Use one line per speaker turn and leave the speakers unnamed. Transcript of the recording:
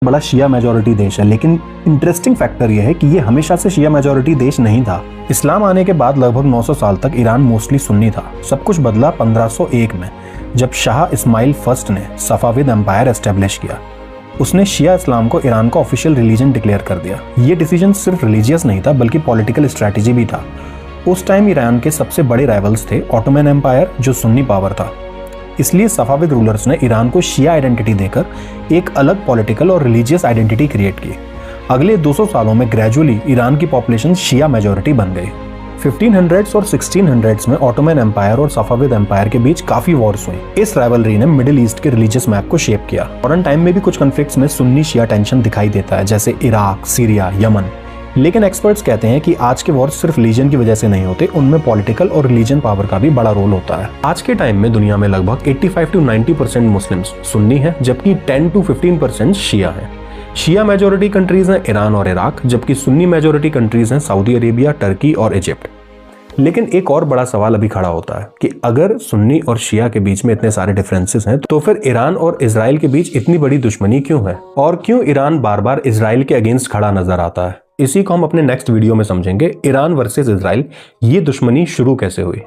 बड़ा शिया मेजॉरिटी देश है, लेकिन इंटरेस्टिंग फैक्टर यह है कि ये हमेशा से शिया मेजॉरिटी देश नहीं था। इस्लाम आने के बाद लगभग 900 साल तक ईरान मोस्टली सुन्नी था। सब कुछ बदला 1501 में, जब शाह इस्माइल फर्स्ट ने सफाविद एम्पायर एस्टेब्लिश किया। उसने शिया इस्लाम को ईरान का ऑफिशियल रिलीजन डिक्लेयर कर दिया। ये डिसीजन सिर्फ रिलीजियस नहीं था बल्कि पॉलिटिकल स्ट्रैटेजी भी था। उस टाइम ईरान के सबसे बड़े राइवल्स थे ऑटोमन एम्पायर, जो सुन्नी पावर था। इसलिए सफाविद रूलर्स ने ईरान को शिया आइडेंटिटी देकर एक अलग पॉलिटिकल और रिलीजियस आइडेंटिटी क्रिएट की। अगले 200 सालों में ग्रेजुअली ईरान की पॉपुलेशन शिया मेजॉरिटी बन गई। 1500s और 1600s में ऑटोमन एम्पायर और सफाविद एम्पायर के बीच काफी वॉर्स हुई। इस राइवलरी ने मिडिल ईस्ट के रिलीजियस मैप को शेप किया। मॉडर्न टाइम में भी कुछ कॉन्फ्लिक्ट्स में सुन्नी शिया टेंशन दिखाई देता है, जैसे इराक, सीरिया, यमन। लेकिन एक्सपर्ट्स कहते हैं कि आज के वॉर सिर्फ रिलीजन की वजह से नहीं होते, उनमें पॉलिटिकल और रिलीजन पावर का भी बड़ा रोल होता है। आज के टाइम में दुनिया में लगभग 85 to 90% मुस्लिम्स सुन्नी हैं, जबकि 10 to 15% शिया हैं। शिया मेजॉरिटी कंट्रीज हैं ईरान और इराक, जबकि सुन्नी मेजॉरिटी कंट्रीज हैं सऊदी अरेबिया, टर्की और इजिप्ट। लेकिन एक और बड़ा सवाल अभी खड़ा होता है कि अगर सुन्नी और शिया के बीच में इतने सारे डिफरेंसेस हैं, तो फिर ईरान और इजराइल के बीच इतनी बड़ी दुश्मनी क्यों है, और क्यों ईरान बार बार इजराइल के अगेंस्ट खड़ा नजर आता है। इसी को हम अपने नेक्स्ट वीडियो में समझेंगे। ईरान वर्सेस इजराइल, ये दुश्मनी शुरू कैसे हुई।